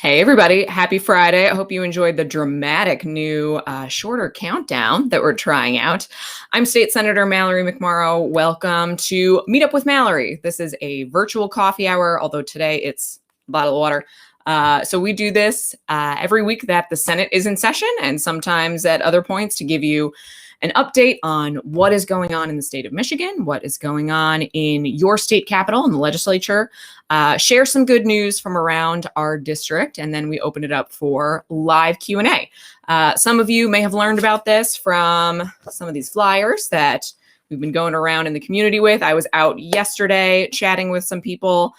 Hey, everybody. Happy Friday. I hope you enjoyed the dramatic new shorter countdown that we're trying out. I'm State Senator Mallory McMorrow. Welcome to Meet Up with Mallory. This is a virtual coffee hour, although today it's a bottle of water. So we do this every week that the Senate is in session and sometimes at other points to give you an update on what is going on in the state of Michigan, what is going on in your state capitol and the legislature, share some good news from around our district, and then we open it up for live Q&A. Some of you may have learned about this from some of these flyers that we've been going around in the community with. I was out yesterday chatting with some people.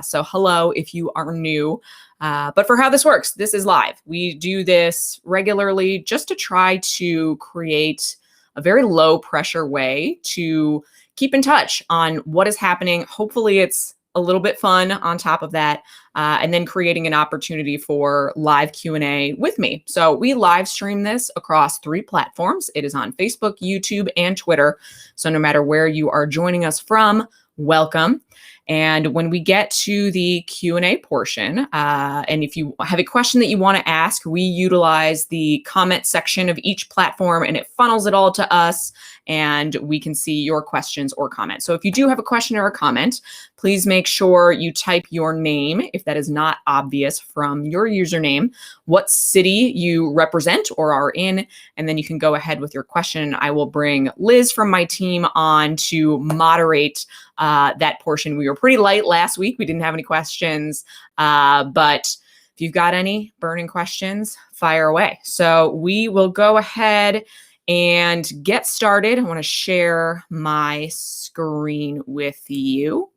So hello if you are new. But for how this works, this is live. We do this regularly just to try to create a very low pressure way to keep in touch on what is happening. Hopefully it's a little bit fun on top of that, and then creating an opportunity for live Q&A with me. So we live stream this across 3 platforms. It is on Facebook, YouTube, and Twitter. So no matter where you are joining us from, welcome. And when we get to the Q&A portion, and if you have a question that you want to ask, we utilize the comment section of each platform and it funnels it all to us and we can see your questions or comments. So if you do have a question or a comment, please make sure you type your name, if that is not obvious from your username, what city you represent or are in, and then you can go ahead with your question. I will bring Liz from my team on to moderate that portion. We were pretty light last week. We didn't have any questions, but if you've got any burning questions, fire away. So we will go ahead and get started. I want to share my screen with you.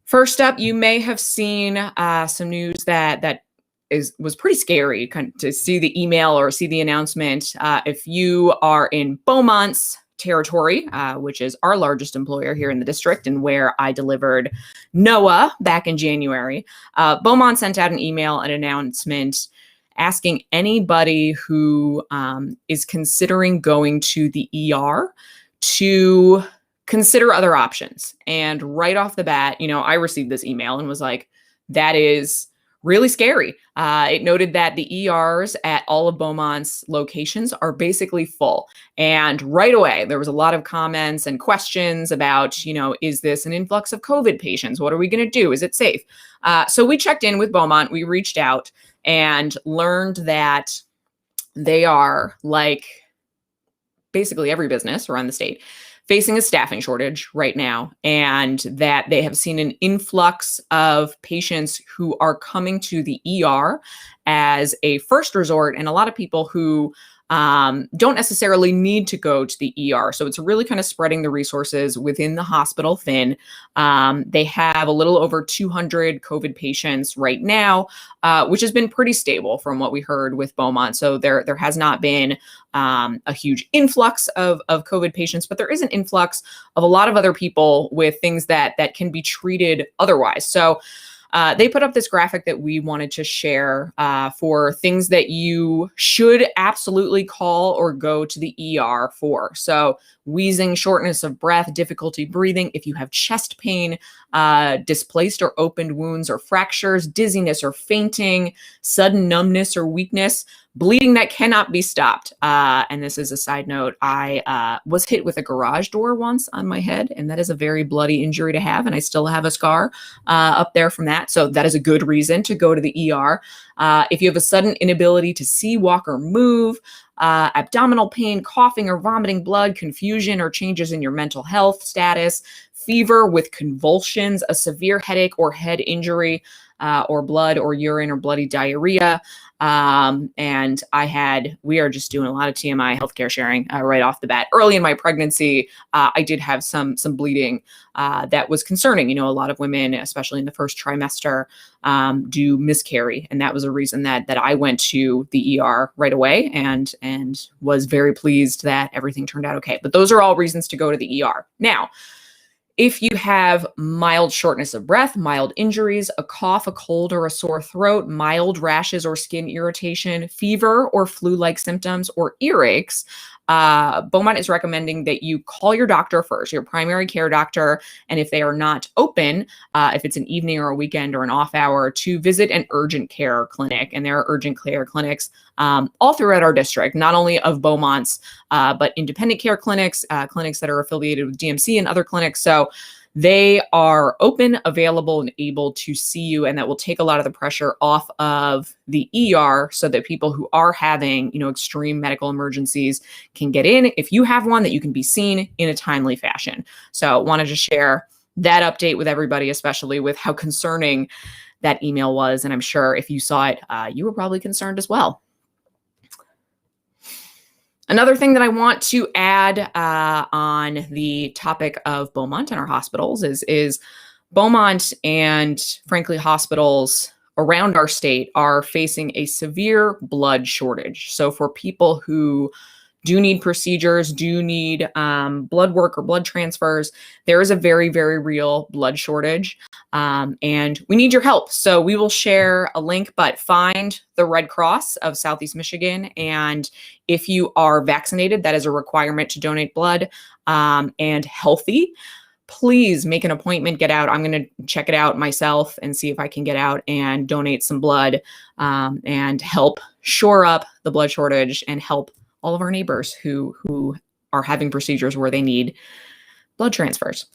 First up, you may have seen some news that was pretty scary to see the email or see the announcement. If you are in Beaumont's territory, which is our largest employer here in the district and where I delivered NOAA back in January, Beaumont sent out an email, an announcement asking anybody who is considering going to the ER to consider other options. And right off the bat, I received this email and was like, that is really scary. It noted that the ERs at all of Beaumont's locations are basically full. And right away, there was a lot of comments and questions about, is this an influx of COVID patients? What are we going to do? Is it safe? So we checked in with Beaumont. We reached out and learned that they are, like basically every business around the state, facing a staffing shortage right now, and that they have seen an influx of patients who are coming to the ER as a first resort, and a lot of people who don't necessarily need to go to the ER. So it's really kind of spreading the resources within the hospital thin. They have a little over 200 COVID patients right now, which has been pretty stable from what we heard with Beaumont. So there has not been a huge influx of COVID patients, but there is an influx of a lot of other people with things that can be treated otherwise. So they put up this graphic that we wanted to share for things that you should absolutely call or go to the ER for. So wheezing, shortness of breath, difficulty breathing, if you have chest pain, displaced or opened wounds or fractures, dizziness or fainting, sudden numbness or weakness, bleeding that cannot be stopped. And this is a side note. I was hit with a garage door once on my head, and that is a very bloody injury to have. And I still have a scar up there from that. So that is a good reason to go to the ER. If you have a sudden inability to see, walk, or move, abdominal pain, coughing or vomiting blood, confusion or changes in your mental health status, fever with convulsions, a severe headache or head injury, or blood or urine or bloody diarrhea. And we are just doing a lot of TMI healthcare sharing right off the bat. Early in my pregnancy, I did have some bleeding that was concerning. A lot of women, especially in the first trimester, do miscarry. And that was a reason that I went to the ER right away and was very pleased that everything turned out okay. But those are all reasons to go to the ER. Now, if you have mild shortness of breath, mild injuries, a cough, a cold, or a sore throat, mild rashes or skin irritation, fever or flu-like symptoms, or earaches, Beaumont is recommending that you call your doctor first, your primary care doctor, and if they are not open, if it's an evening or a weekend or an off hour, to visit an urgent care clinic. And there are urgent care clinics all throughout our district, not only of Beaumont's, but independent care clinics, clinics that are affiliated with DMC and other clinics. So they are open, available, and able to see you, and that will take a lot of the pressure off of the ER so that people who are having, extreme medical emergencies can get in. If you have one, that you can be seen in a timely fashion. So wanted to share that update with everybody, especially with how concerning that email was. And I'm sure if you saw it, you were probably concerned as well. Another thing that I want to add on the topic of Beaumont and our hospitals is Beaumont and, frankly, hospitals around our state are facing a severe blood shortage. So for people who do need procedures, do need blood work or blood transfers, there is a very, very real blood shortage, and we need your help. So we will share a link, but find the Red Cross of Southeast Michigan. And if you are vaccinated, that is a requirement to donate blood, and healthy, please make an appointment, get out. I'm going to check it out myself and see if I can get out and donate some blood, and help shore up the blood shortage and help all of our neighbors who are having procedures where they need blood transfers.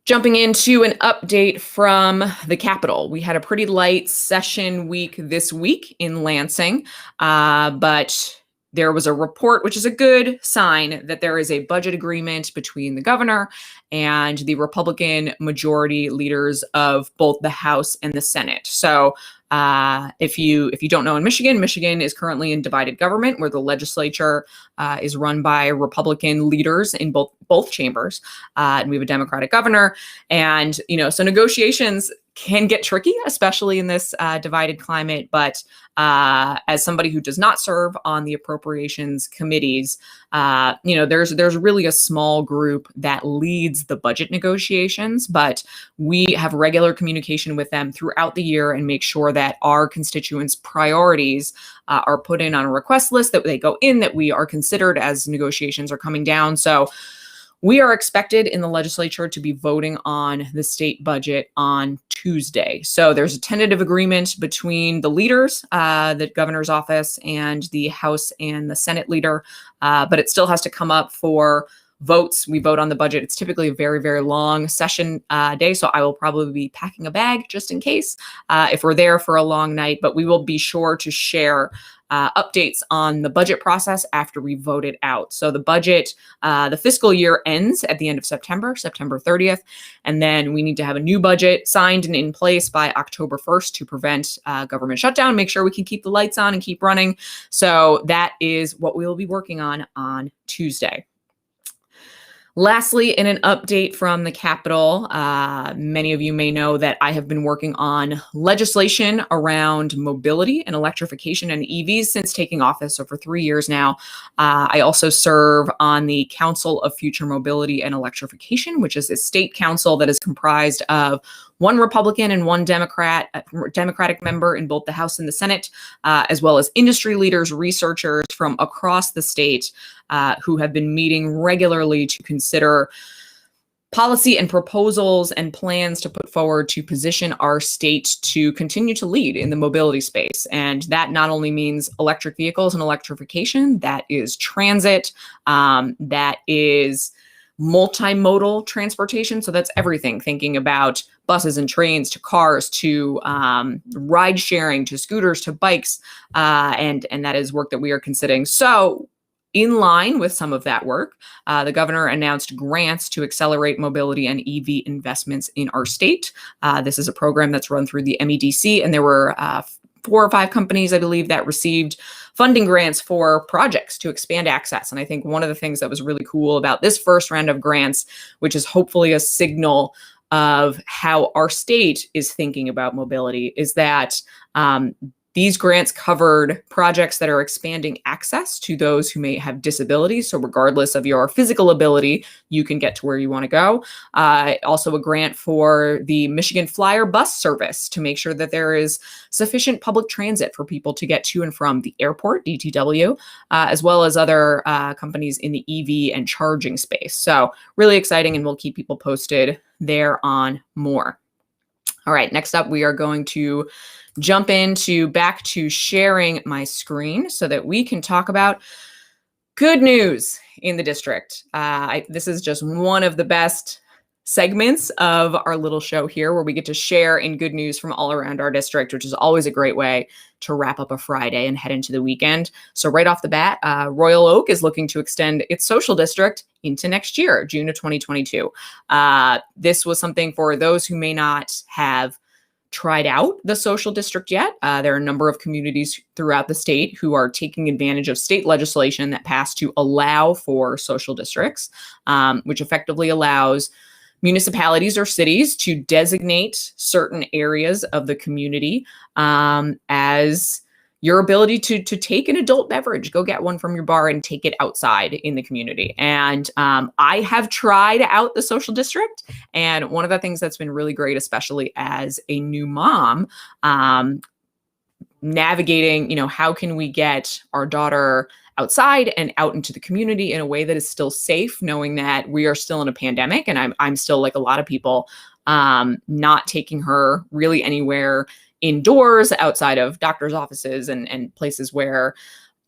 Jumping into an update from the Capitol. We had a pretty light session week this week in Lansing, but there was a report, which is a good sign, that there is a budget agreement between the governor and the Republican majority leaders of both the House and the Senate. So if you don't know, in Michigan is currently in divided government, where the legislature is run by Republican leaders in both chambers, and we have a Democratic governor. And so negotiations can get tricky, especially in this divided climate. But as somebody who does not serve on the appropriations committees, there's really a small group that leads the budget negotiations, but we have regular communication with them throughout the year and make sure that our constituents' priorities are put in on a request list, that they go in, that we are considered as negotiations are coming down. So we are expected in the legislature to be voting on the state budget on Tuesday. So there's a tentative agreement between the leaders, the governor's office, and the House and the Senate leader, but it still has to come up for votes. We vote on the budget. It's typically a very, very long session day, so I will probably be packing a bag just in case if we're there for a long night, but we will be sure to share updates on the budget process after we vote it out. So the budget, the fiscal year ends at the end of September 30th, and then we need to have a new budget signed and in place by October 1st to prevent government shutdown, make sure we can keep the lights on and keep running. So that is what we will be working on Tuesday. Lastly, in an update from the Capitol, many of you may know that I have been working on legislation around mobility and electrification and EVs since taking office, so for 3 years now. I also serve on the Council of Future Mobility and Electrification, which is a state council that is comprised of one Republican and one Democratic member in both the House and the Senate, as well as industry leaders, researchers from across the state who have been meeting regularly to consider policy and proposals and plans to put forward to position our state to continue to lead in the mobility space. And that not only means electric vehicles and electrification, that is transit, that is multimodal transportation. So that's everything, thinking about buses and trains to cars to ride sharing to scooters to bikes. And that is work that we are considering. So in line with some of that work, the governor announced grants to accelerate mobility and EV investments in our state. This is a program that's run through the MEDC, and there were 4 or 5 companies, I believe, that received funding grants for projects to expand access. And I think one of the things that was really cool about this first round of grants, which is hopefully a signal of how our state is thinking about mobility, is that these grants covered projects that are expanding access to those who may have disabilities. So regardless of your physical ability, you can get to where you want to go. Also a grant for the Michigan Flyer bus service to make sure that there is sufficient public transit for people to get to and from the airport, DTW, as well as other companies in the EV and charging space. So really exciting, and we'll keep people posted there on more. All right, next up, we are going to jump back to sharing my screen so that we can talk about good news in the district. This is just one of the best segments of our little show here, where we get to share in good news from all around our district, which is always a great way to wrap up a Friday and head into the weekend. So right off the bat, Royal Oak is looking to extend its social district into next year, June of 2022. This was something for those who may not have tried out the social district yet. There are a number of communities throughout the state who are taking advantage of state legislation that passed to allow for social districts, which effectively allows municipalities or cities to designate certain areas of the community as your ability to take an adult beverage, go get one from your bar and take it outside in the community. And I have tried out the social district. And one of the things that's been really great, especially as a new mom, navigating, how can we get our daughter outside and out into the community in a way that is still safe, knowing that we are still in a pandemic. And I'm still, like a lot of people, not taking her really anywhere indoors outside of doctor's offices and places where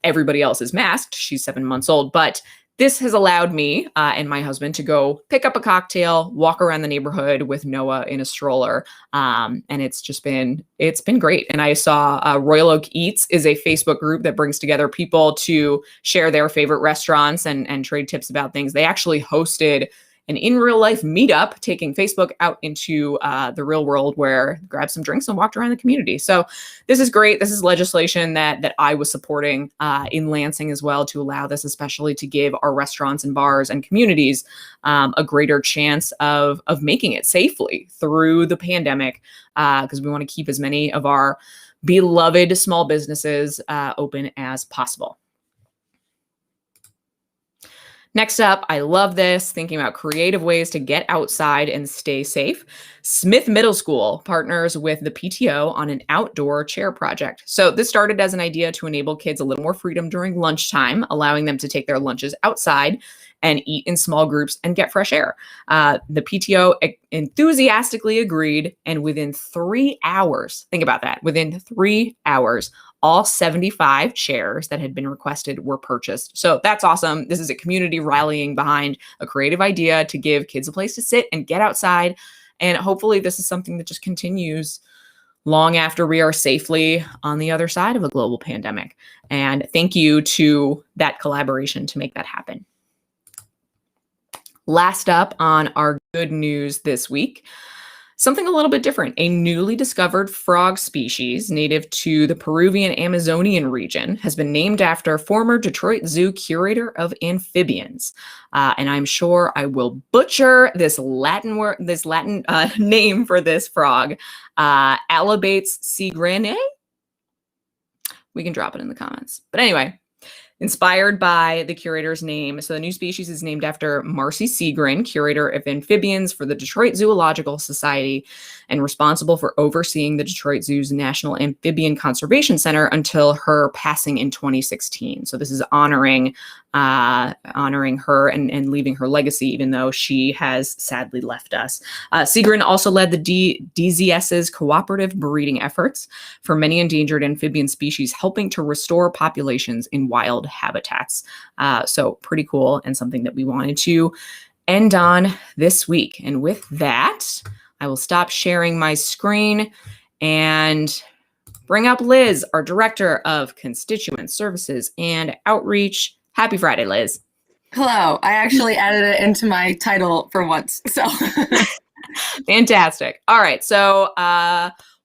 everybody else is masked. She's 7 months old, but this has allowed me and my husband to go pick up a cocktail, walk around the neighborhood with Noah in a stroller. And it's been great. And I saw Royal Oak Eats is a Facebook group that brings together people to share their favorite restaurants and trade tips about things. They actually hosted an in real life meetup, taking Facebook out into the real world, where grabbed some drinks and walked around the community. So this is great. This is legislation that I was supporting in Lansing as well, to allow this, especially to give our restaurants and bars and communities a greater chance of making it safely through the pandemic, because we want to keep as many of our beloved small businesses open as possible. Next up, I love this, thinking about creative ways to get outside and stay safe. Smith Middle School partners with the PTO on an outdoor chair project. So this started as an idea to enable kids a little more freedom during lunchtime, allowing them to take their lunches outside and eat in small groups and get fresh air. The PTO enthusiastically agreed, and within 3 hours, think about that, within 3 hours, all 75 chairs that had been requested were purchased. So that's awesome. This is a community rallying behind a creative idea to give kids a place to sit and get outside. And hopefully this is something that just continues long after we are safely on the other side of a global pandemic. And thank you to that collaboration to make that happen. Last up on our good news this week, something a little bit different. A newly discovered frog species native to the Peruvian Amazonian region has been named after former Detroit Zoo curator of amphibians. And I'm sure I will butcher this Latin name for this frog, Alabates sigrene. We can drop it in the comments. But anyway, inspired by the curator's name. So the new species is named after Marcy Segrin, curator of amphibians for the Detroit Zoological Society and responsible for overseeing the Detroit Zoo's National Amphibian Conservation Center until her passing in 2016. So this is honoring her and leaving her legacy, even though she has sadly left us. Segrin also led the DZS's cooperative breeding efforts for many endangered amphibian species, helping to restore populations in wild habitats. So pretty cool, and something that we wanted to end on this week. And with that, I will stop sharing my screen and bring up Liz, our Director of Constituent Services and Outreach. Happy Friday, Liz. Hello. I actually added it into my title for once. So Fantastic. All right. So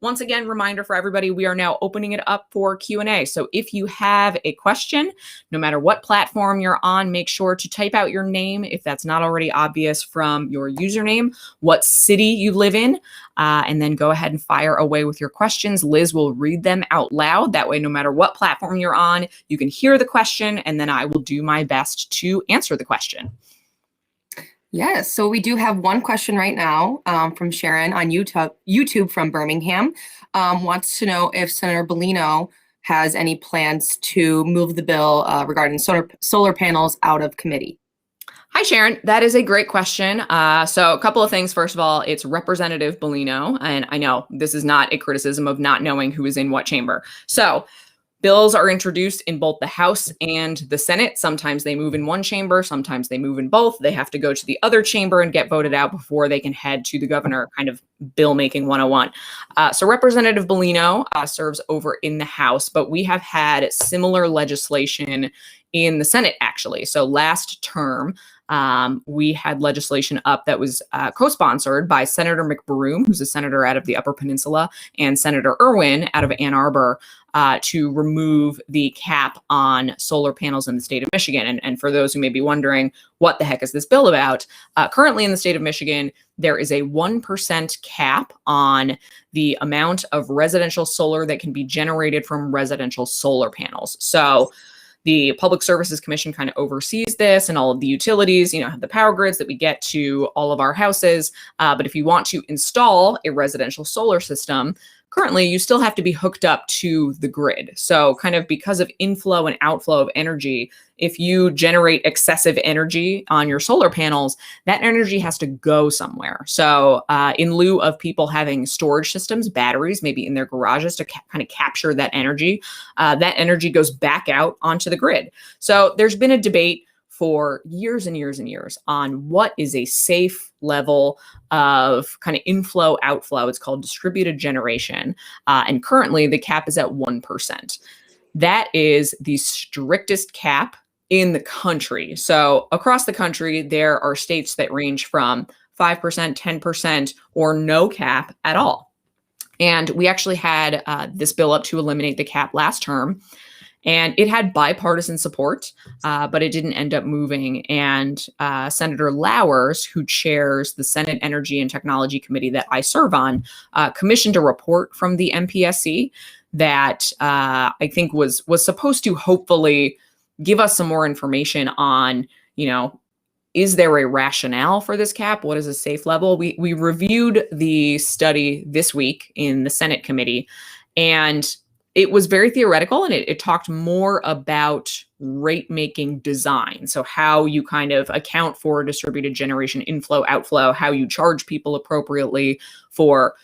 once again, reminder for everybody, we are now opening it up for Q&A. So if you have a question, no matter what platform you're on, make sure to type out your name if that's not already obvious from your username, what city you live in, and then go ahead and fire away with your questions. Liz will read them out loud. That way, no matter what platform you're on, you can hear the question, and then I will do my best to answer the question. yes, so we do have one question right now from Sharon on YouTube from Birmingham. Wants to know if Senator Bellino has any plans to move the bill regarding solar panels out of committee. Hi, Sharon. That is a great question. So a couple of things. First of all, it's Representative Bellino. And I know this is not a criticism of not knowing who is in what chamber. So bills are introduced in both the House and the Senate. Sometimes they move in one chamber. Sometimes they move in both. They have to go to the other chamber and get voted out before they can head to the governor, kind of bill making 101. So Representative Bellino serves over in the House, but we have had similar legislation in the Senate, actually. So last term, we had legislation up that was co-sponsored by Senator McBroom, who's a senator out of the Upper Peninsula, and Senator Irwin out of Ann Arbor, to remove the cap on solar panels in the state of Michigan. And for those who may be wondering, what the heck is this bill about? Currently in the state of Michigan, there is a 1% cap on the amount of residential solar that can be generated from residential solar panels. So the Public Services Commission kind of oversees this, and all of the utilities, have the power grids that we get to all of our houses. But if you want to install a residential solar system, currently you still have to be hooked up to the grid. So kind of because of inflow and outflow of energy, if you generate excessive energy on your solar panels, that energy has to go somewhere. So in lieu of people having storage systems, batteries, maybe in their garages to kind of capture that energy goes back out onto the grid. So there's been a debate for years and years and years on what is a safe level of kind of inflow outflow. It's called distributed generation. And currently the cap is at 1%. That is the strictest cap in the country. So across the country, there are states that range from 5%, 10%, or no cap at all. And we actually had this bill up to eliminate the cap last term. And it had bipartisan support, but it didn't end up moving. And Senator Lowers, who chairs the Senate Energy and Technology Committee that I serve on, commissioned a report from the MPSC that I think was supposed to hopefully give us some more information on, is there a rationale for this cap? What is a safe level? We reviewed the study this week in the Senate committee, and it was very theoretical, and it talked more about rate-making design. So how you kind of account for distributed generation inflow, outflow, how you charge people appropriately for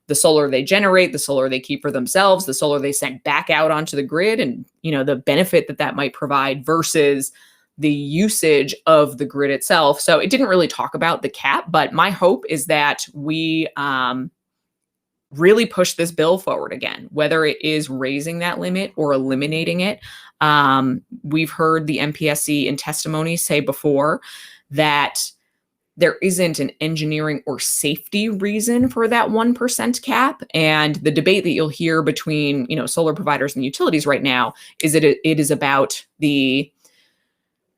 the solar they generate, the solar they keep for themselves, the solar they send back out onto the grid, and the benefit that might provide versus the usage of the grid itself. So it didn't really talk about the cap, but my hope is that we really push this bill forward again, whether it is raising that limit or eliminating it. We've heard the MPSC in testimony say before that there isn't an engineering or safety reason for that 1% cap. And the debate that you'll hear between, solar providers and utilities right now is that it is about the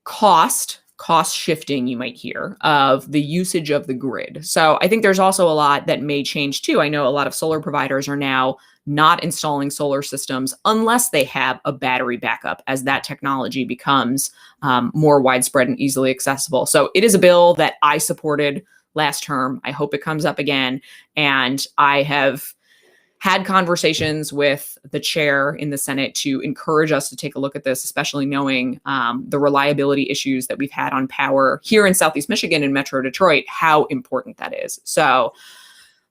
cost shifting, you might hear, of the usage of the grid. So I think there's also a lot that may change too. I know a lot of solar providers are now not installing solar systems unless they have a battery backup, as that technology becomes more widespread and easily accessible. So it is a bill that I supported last term. I hope it comes up again. And I have had conversations with the chair in the Senate to encourage us to take a look at this, especially knowing the reliability issues that we've had on power here in Southeast Michigan and Metro Detroit, how important that is. So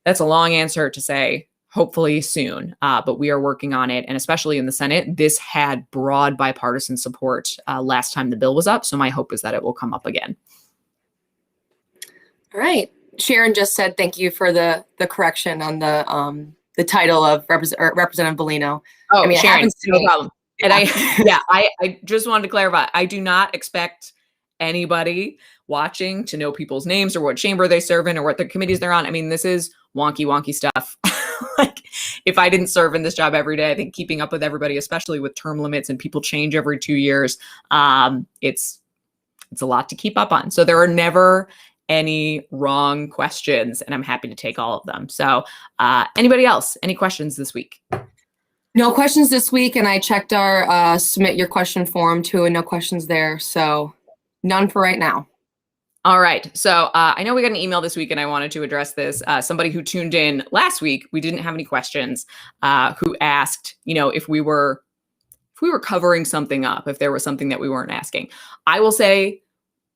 that's a long answer to say, hopefully soon, but we are working on it. And especially in the Senate, this had broad bipartisan support last time the bill was up. So my hope is that it will come up again. All right. Sharon just said thank you for the correction on the title of Representative Bellino. Oh, Sharon, no problem. And I just wanted to clarify, I do not expect anybody watching to know people's names or what chamber they serve in or what the committees they're on. I mean, this is wonky stuff. Like, if I didn't serve in this job every day, I think keeping up with everybody, especially with term limits and people change every 2 years, it's a lot to keep up on. So there are never any wrong questions, and I'm happy to take all of them. So anybody else, any questions this week? No questions this week, and I checked our submit your question form too, and no questions there. So none for right now. All right. So I know we got an email this week, and I wanted to address this. Somebody who tuned in last week, we didn't have any questions, who asked, if we were covering something up, if there was something that we weren't asking. I will say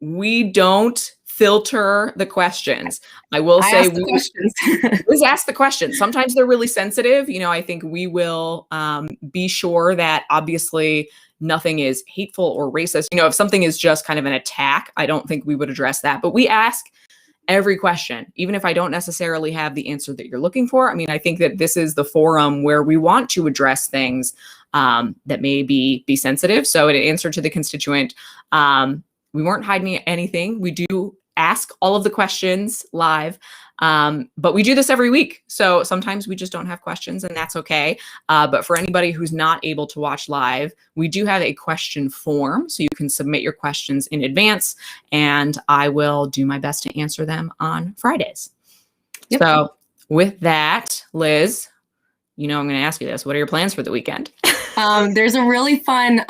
we don't filter the questions. I will say we always ask the questions. Sometimes they're really sensitive. I think we will be sure that obviously nothing is hateful or racist. If something is just kind of an attack, I don't think we would address that. But we ask every question, even if I don't necessarily have the answer that you're looking for. I mean, I think that this is the forum where we want to address things that may be sensitive. So in answer to the constituent, we weren't hiding anything. We do ask all of the questions live, but we do this every week. So sometimes we just don't have questions, and that's okay. But for anybody who's not able to watch live, we do have a question form. So you can submit your questions in advance, and I will do my best to answer them on Fridays. Yep. So with that, Liz, I'm going to ask you this. What are your plans for the weekend? There's a really fun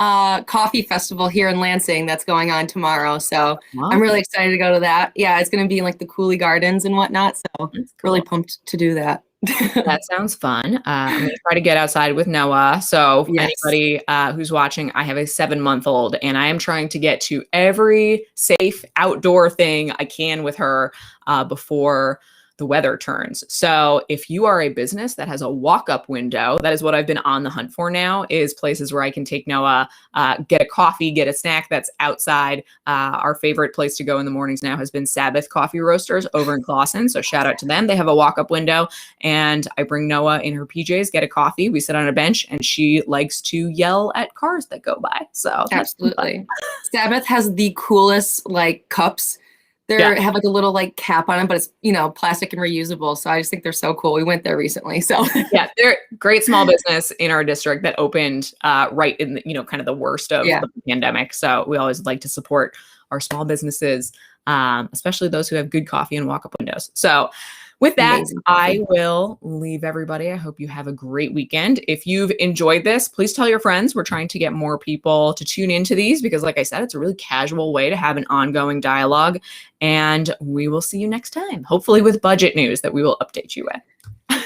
coffee festival here in Lansing that's going on tomorrow. So wow. I'm really excited to go to that. Yeah, it's going to be in like the Cooley Gardens and whatnot. So cool. Really pumped to do that. That sounds fun. I'm going to try to get outside with Noah. So yes. Anybody who's watching, I have a 7-month-old, and I am trying to get to every safe outdoor thing I can with her before the weather turns. So if you are a business that has a walk-up window, that is what I've been on the hunt for now, is places where I can take Noah, get a coffee, get a snack that's outside. Our favorite place to go in the mornings now has been Sabbath Coffee Roasters over in Clawson. So shout out to them. They have a walk-up window, and I bring Noah in her PJs, get a coffee. We sit on a bench, and she likes to yell at cars that go by. So absolutely. Sabbath has the coolest cups. They have like a little cap on them, but it's, plastic and reusable. So I just think they're so cool. We went there recently. So yeah, they're great small business in our district that opened right in the, kind of the worst of the pandemic. So we always like to support our small businesses, especially those who have good coffee and walk-up windows. So with that, I will leave everybody. I hope you have a great weekend. If you've enjoyed this, please tell your friends. We're trying to get more people to tune into these because, like I said, it's a really casual way to have an ongoing dialogue. And we will see you next time, hopefully with budget news that we will update you with.